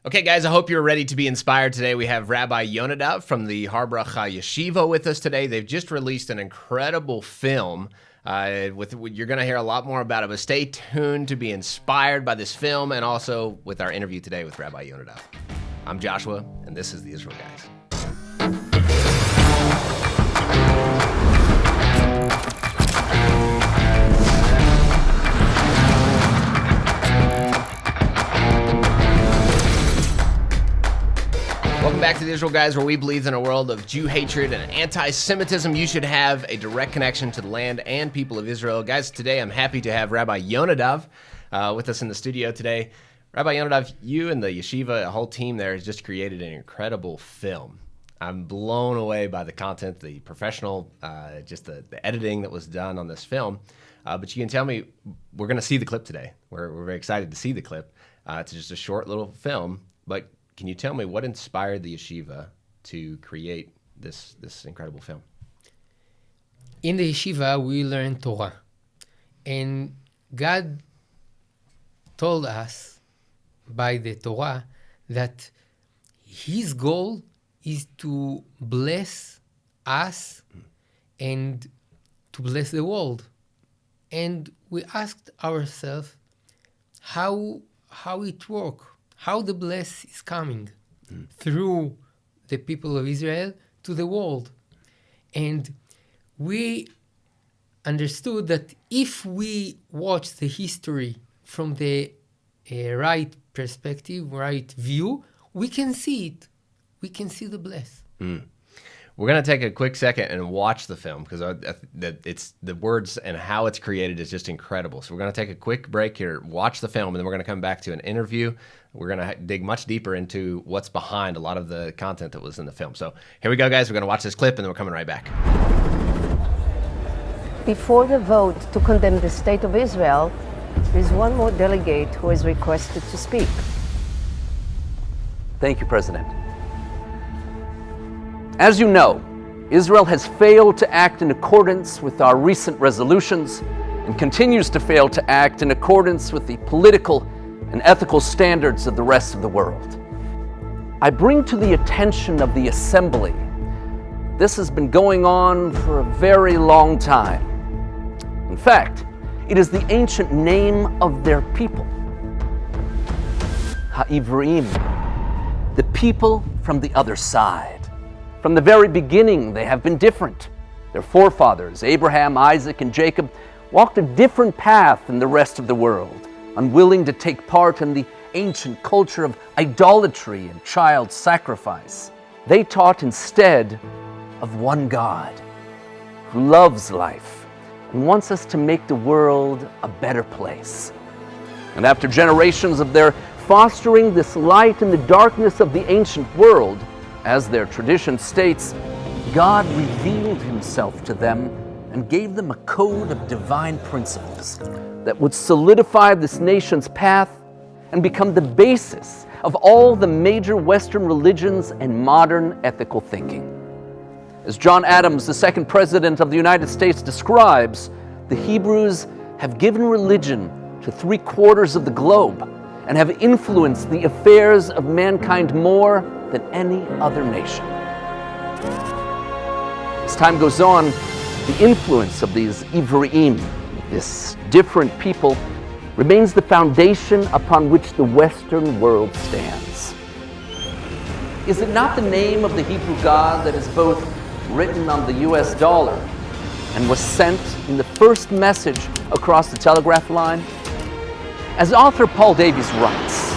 Okay, guys, I hope you're ready to be inspired today. We have Rabbi Yonadav from the Har Bracha Yeshiva with us today. They've just released an incredible film. You're going to hear a lot more about it, but stay tuned to be inspired by this film and also with our interview today with Rabbi Yonadav. I'm Joshua, and this is the Israel Guys. Welcome back to the Israel Guys, where we believe in a world of Jew hatred and anti-Semitism. You should have a direct connection to the land and people of Israel. Guys, today I'm happy to have Rabbi Yonadav with us in the studio today. Rabbi Yonadav, you and the yeshiva, a whole team there, has just created an incredible film. I'm blown away by the content, the professional, just the editing that was done on this film. But you can tell me, we're going to see the clip today. We're very excited to see the clip. It's just a short little film, but can you tell me what inspired the yeshiva to create this incredible film? In the yeshiva, we learn Torah. And God told us by the Torah that his goal is to bless us and to bless the world. And we asked ourselves how it works. How the bless is coming through the people of Israel to the world. And we understood that if we watch the history from the right perspective, right view, we can see it. We can see the bless. We're going to take a quick second and watch the film because it's the words and how it's created is just incredible. So we're going to take a quick break here, watch the film, and then we're going to come back to an interview. We're going to dig much deeper into what's behind a lot of the content that was in the film. So here we go, guys. We're going to watch this clip, and then we're coming right back. Before the vote to condemn the state of Israel, there is one more delegate who is requested to speak. Thank you, President. As you know, Israel has failed to act in accordance with our recent resolutions and continues to fail to act in accordance with the political and ethical standards of the rest of the world. I bring to the attention of the Assembly, this has been going on for a very long time. In fact, it is the ancient name of their people, Ha'ivrim, the people from the other side. From the very beginning, they have been different. Their forefathers, Abraham, Isaac, and Jacob, walked a different path than the rest of the world, unwilling to take part in the ancient culture of idolatry and child sacrifice. They taught instead of one God who loves life and wants us to make the world a better place. And after generations of their fostering this light in the darkness of the ancient world, as their tradition states, God revealed himself to them and gave them a code of divine principles that would solidify this nation's path and become the basis of all the major Western religions and modern ethical thinking. As John Adams, the second president of the United States, describes, the Hebrews have given religion to 3/4 of the globe and have influenced the affairs of mankind more than any other nation. As time goes on, the influence of these Ivrim, this different people, remains the foundation upon which the Western world stands. Is it not the name of the Hebrew God that is both written on the US dollar and was sent in the first message across the telegraph line? As author Paul Davies writes,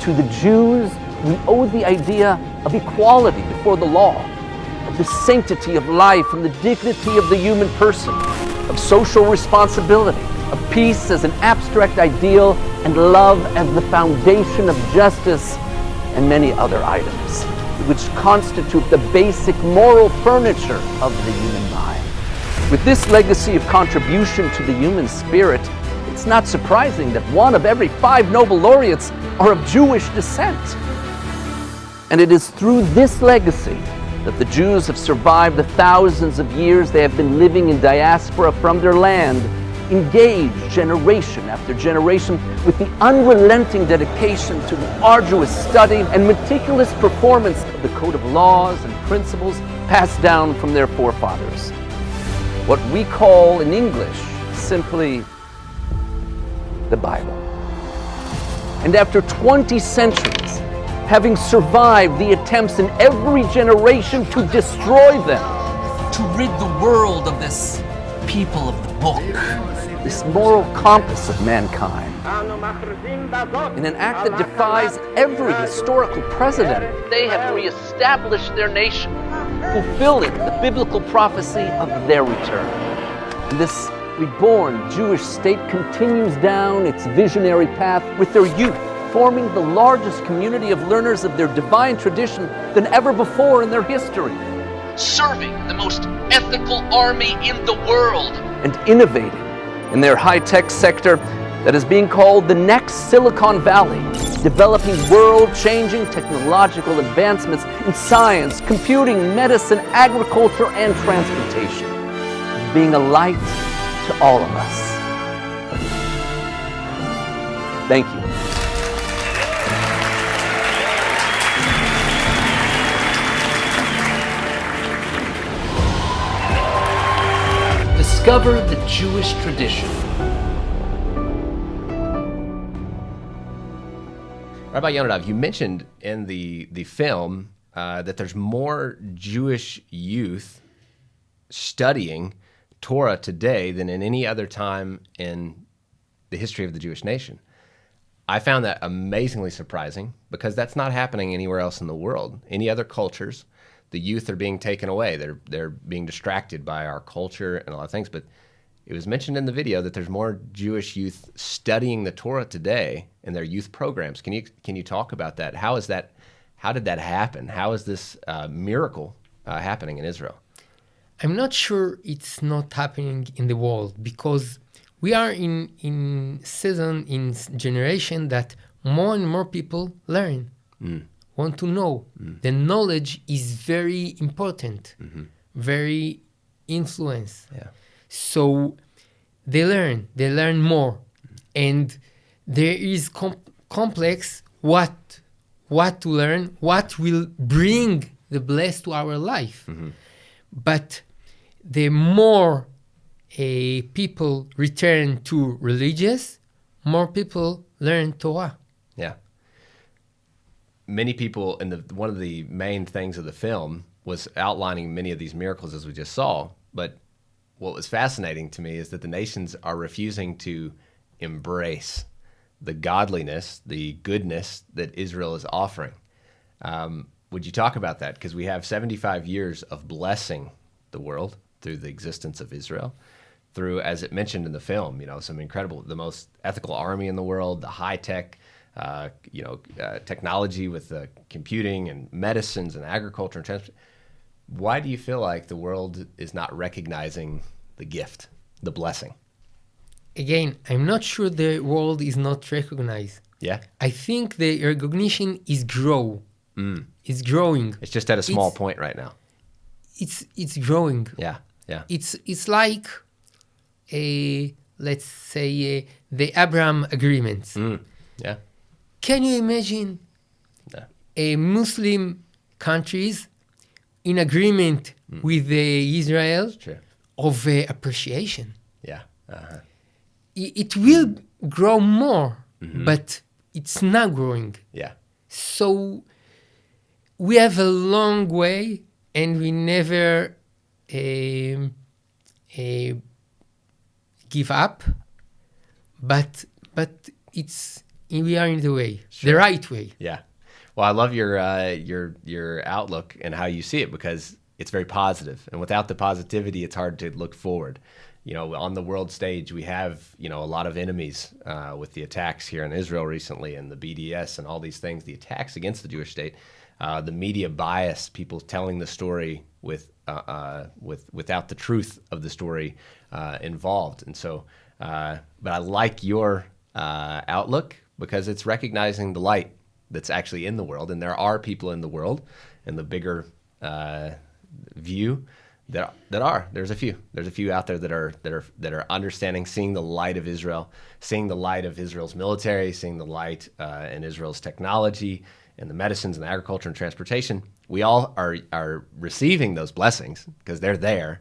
to the Jews, we owe the idea of equality before the law, of the sanctity of life and the dignity of the human person, of social responsibility, of peace as an abstract ideal, and love as the foundation of justice, and many other items, which constitute the basic moral furniture of the human mind. With this legacy of contribution to the human spirit, it's not surprising that 1 of every 5 Nobel laureates are of Jewish descent. And it is through this legacy that the Jews have survived the thousands of years they have been living in diaspora from their land engage generation after generation with the unrelenting dedication to the arduous study and meticulous performance of the code of laws and principles passed down from their forefathers. What we call in English simply the Bible. And after 20 centuries, having survived the attempts in every generation to destroy them, to rid the world of this people of the book, this moral compass of mankind, in an act that defies every historical precedent, they have reestablished their nation, fulfilling the biblical prophecy of their return. And this reborn Jewish state continues down its visionary path with their youth, forming the largest community of learners of their divine tradition than ever before in their history, serving the most ethical army in the world, and innovating in their high-tech sector that is being called the next Silicon Valley, developing world-changing technological advancements in science, computing, medicine, agriculture, and transportation, being a light to all of us. Thank you. Discover the Jewish tradition. Rabbi Yonadav, you mentioned in the film that there's more Jewish youth studying Torah today than in any other time in the history of the Jewish nation. I found that amazingly surprising because that's not happening anywhere else in the world. Any other cultures, the youth are being taken away. They're being distracted by our culture and a lot of things. But it was mentioned in the video that there's more Jewish youth studying the Torah today in their youth programs. Can you talk about that? How did that happen? How is this miracle happening in Israel? I'm not sure it's not happening in the world because we are in season, in generation that more and more people learn, want to know. The knowledge is very important, very influence. Yeah. So they learn more, and there is complex what to learn, what will bring the bless to our life. But the more people return to religious, more people learn Torah. Yeah. Many people, one of the main things of the film was outlining many of these miracles as we just saw. But what was fascinating to me is that the nations are refusing to embrace the godliness, the goodness that Israel is offering. Would you talk about that? Because we have 75 years of blessing the world through the existence of Israel, through, as it mentioned in the film, some incredible, the most ethical army in the world, the high-tech, technology with computing and medicines and agriculture and transport. Why do you feel like the world is not recognizing the gift, the blessing? Again, I'm not sure the world is not recognized. Yeah? I think the recognition is It's growing. It's just at a small point right now. It's growing. Yeah. It's like let's say the Abraham agreements. Yeah. Can you imagine a Muslim countries in agreement with Israel of appreciation? Yeah. It will grow more, but it's not growing. Yeah. So we have a long way, and we never give up. But we are in the way, the right way. Yeah. Well, I love your outlook and how you see it because it's very positive. And without the positivity, it's hard to look forward. On the world stage, we have, a lot of enemies with the attacks here in Israel recently and the BDS and all these things, the attacks against the Jewish state, the media bias, people telling the story without the truth of the story involved. And so, but I like your outlook because it's recognizing the light that's actually in the world. And there are people in the world in the bigger view There's a few out there that are understanding, seeing the light of Israel, seeing the light of Israel's military, seeing the light in Israel's technology and the medicines and the agriculture and transportation. We all are receiving those blessings because they're there.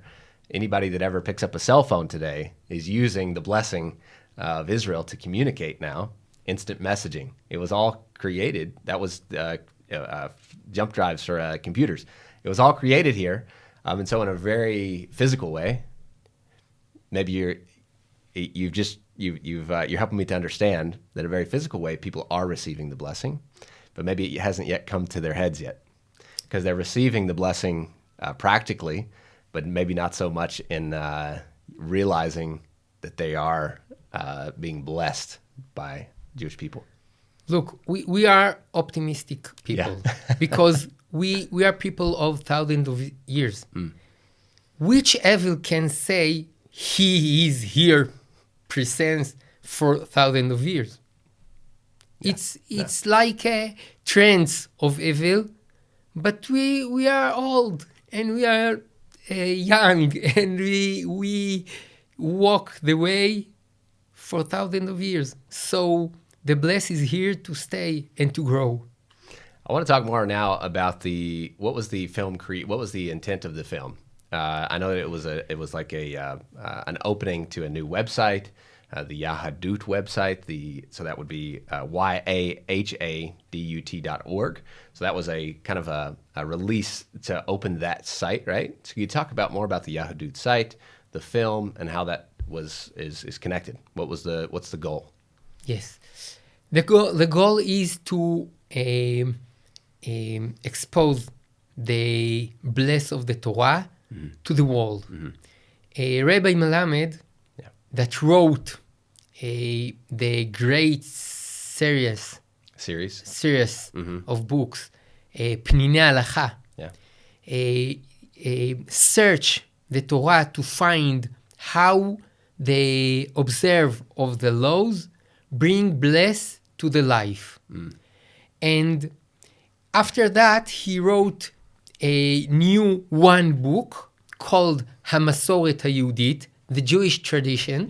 Anybody that ever picks up a cell phone today is using the blessing of Israel to communicate now. Instant messaging. It was all created. That was jump drives for computers. It was all created here. And so in a very physical way, maybe you're helping me to understand that in a very physical way, people are receiving the blessing, but maybe it hasn't yet come to their heads yet because they're receiving the blessing practically, but maybe not so much in realizing that they are being blessed by Jewish people. Look, we are optimistic people because we are people of thousands of years. Which evil can say he is here present for thousands of years? It's like a trends of evil, but we are old and we are young and we walk the way for thousands of years. So the bless is here to stay and to grow. I want to talk more now about what was the intent of the film? I know that it was like an opening to a new website, the Yahadut website. So that would be YAHADUT.org. So that was a kind of a release to open that site, right? So can you talk more about the Yahadut site, the film, and how that is connected? What's the goal? Yes, the goal is to expose the bless of the Torah to the world. Rabbi Melamed, that wrote the great series of books, Pninei Halacha, search the Torah to find how the observe of the laws bring bless to the life. And after that, he wrote a new one book called Hamasoret HaYehudit, the Jewish tradition,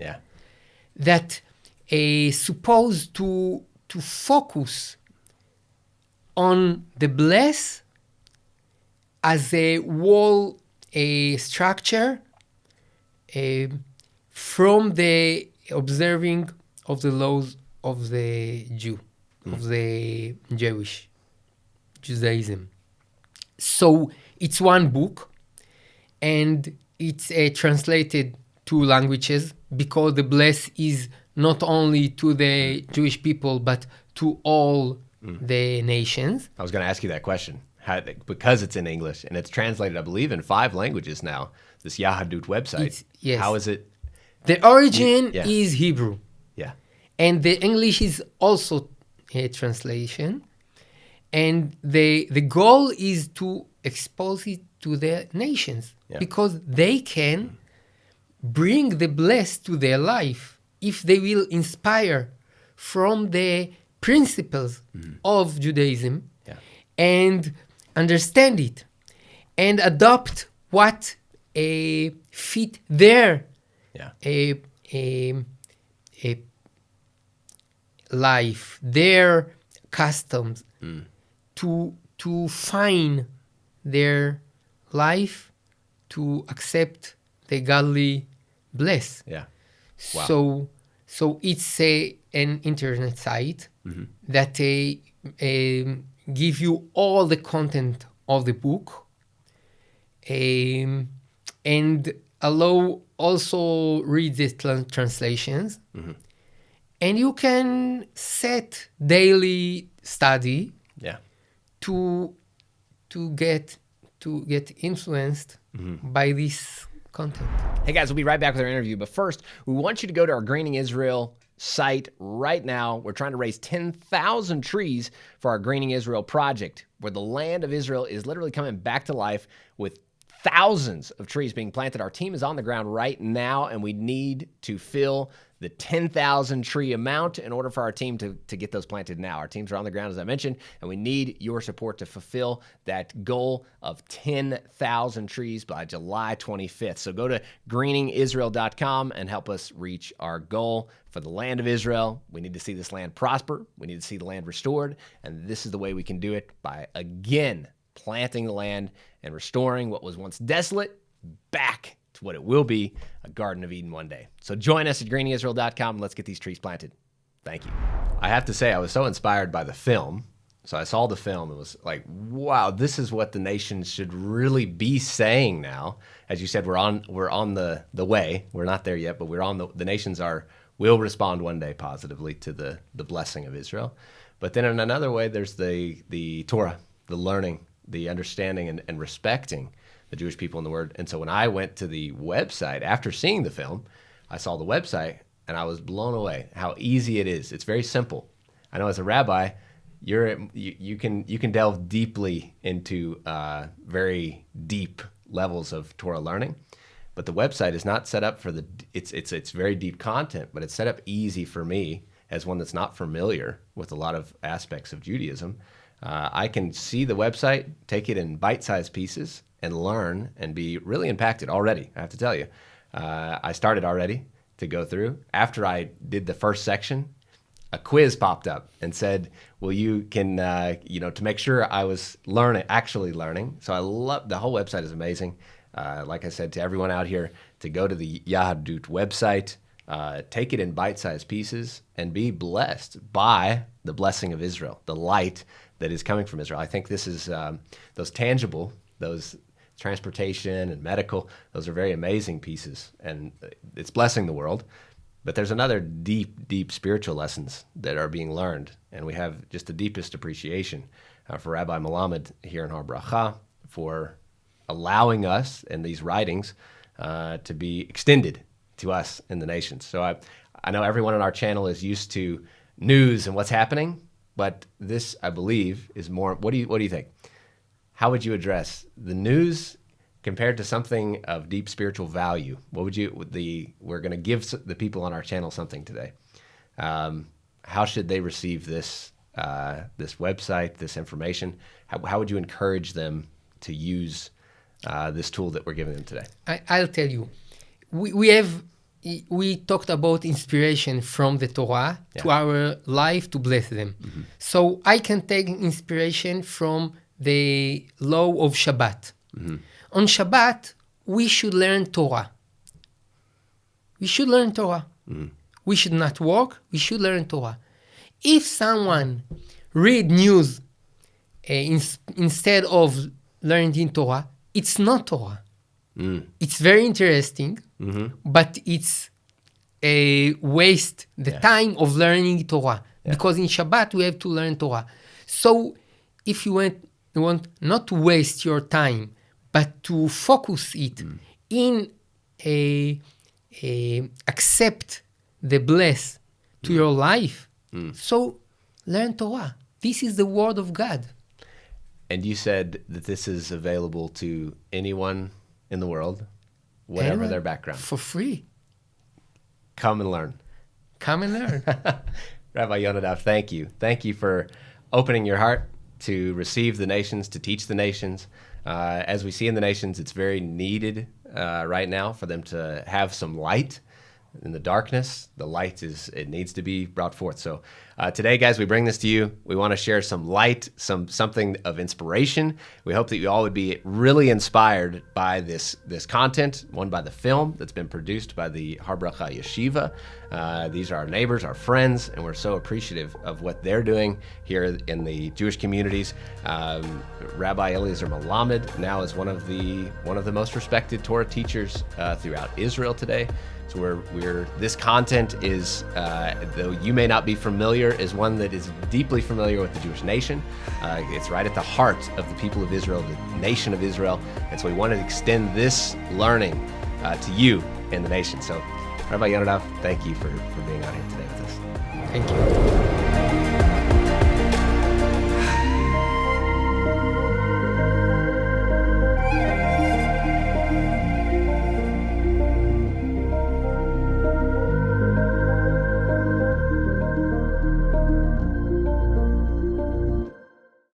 that is supposed to focus on the bless as a whole structure from the observing of the laws of the Jew, of the Judaism. So it's one book, and it's translated to languages because the bless is not only to the Jewish people but to all the nations. I was going to ask you that question. Because it's in English and it's translated, I believe, in 5 languages now, this Yahadut website. How is it? The origin is Hebrew. Yeah. And the English is also a translation. And the goal is to expose it to the nations because they can bring the blessed to their life if they will inspire from the principles of Judaism and understand it and adopt what fit their life, their customs, to find their life, to accept the godly bless. So it's an internet site that give you all the content of the book and allow also read the translations. And you can set daily study to get influenced by this content. Hey guys, we'll be right back with our interview, but first we want you to go to our Greening Israel site right now. We're trying to raise 10,000 trees for our Greening Israel project, where the land of Israel is literally coming back to life with thousands of trees being planted. Our team is on the ground right now, and we need to fill the 10,000 tree amount in order for our team to get those planted now. Our teams are on the ground, as I mentioned, and we need your support to fulfill that goal of 10,000 trees by July 25th. So go to greeningisrael.com and help us reach our goal for the land of Israel. We need to see this land prosper. We need to see the land restored, and this is the way we can do it, by, again, planting the land and restoring what was once desolate back to what it will be, a Garden of Eden one day. So join us at greeningisrael.com and let's get these trees planted. Thank you. I have to say, I was so inspired by the film. So I saw the film and was like, wow, this is what the nations should really be saying now. As you said, we're on the way. We're not there yet, but we're on the nations will respond one day positively to the blessing of Israel. But then in another way, there's the Torah, the learning, the understanding and respecting the Jewish people in the Word. And so when I went to the website after seeing the film, I saw the website and I was blown away how easy it is. It's very simple. I know as a rabbi, you can delve deeply into very deep levels of Torah learning, but the website is not set up for it's very deep content, but it's set up easy for me as one that's not familiar with a lot of aspects of Judaism. I can see the website, take it in bite-sized pieces, and learn and be really impacted already, I have to tell you. I started already to go through. After I did the first section, a quiz popped up and said, well, you can, to make sure I was actually learning. So I love, the whole website is amazing. Like I said to everyone out here, to go to the Yahadut website, take it in bite-sized pieces, and be blessed by the blessing of Israel, the light that is coming from Israel. I think this is those tangible, those transportation and medical, those are very amazing pieces, and it's blessing the world. But there's another deep spiritual lessons that are being learned, and we have just the deepest appreciation for Rabbi Melamed here in Har Bracha for allowing us and these writings to be extended to us in the nations. So I know everyone on our channel is used to news and what's happening, but this, I believe, is more. What do you think? How would you address the news compared to something of deep spiritual value? What would we're going to give the people on our channel something today. How should they receive this website, this information? How would you encourage them to use this tool that we're giving them today? I'll tell you. We talked about inspiration from the Torah to our life to bless them. Mm-hmm. So I can take inspiration from the law of Shabbat. Mm-hmm. On Shabbat, we should learn Torah. We should learn Torah. Mm-hmm. We should not work. We should learn Torah. If someone read news instead of learning Torah, it's not Torah. Mm. It's very interesting, but it's a waste the time of learning Torah. Yeah. Because in Shabbat, we have to learn Torah. So if you want not to waste your time, but to focus it in accept the bless to your life, so learn Torah. This is the word of God. And you said that this is available to anyone in the world, whatever their background. For free. Come and learn. Come and learn. Rabbi Yonadav, thank you. Thank you for opening your heart to receive the nations, to teach the nations. As we see in the nations, it's very needed right now for them to have some light in the darkness. The light it needs to be brought forth. So today, guys, we bring this to you. We want to share some light, something of inspiration. We hope that you all would be really inspired by this content, one by the film that's been produced by the Har Bracha Yeshiva. These are our neighbors, our friends, and we're so appreciative of what they're doing here in the Jewish communities. Rabbi Eliezer Melamed now is one of the most respected Torah teachers throughout Israel today. So this content is, though you may not be familiar, is one that is deeply familiar with the Jewish nation. It's right at the heart of the people of Israel, the nation of Israel. And so we want to extend this learning to you in the nation. So Rabbi Yonadav, thank you for being out here today with us. Thank you.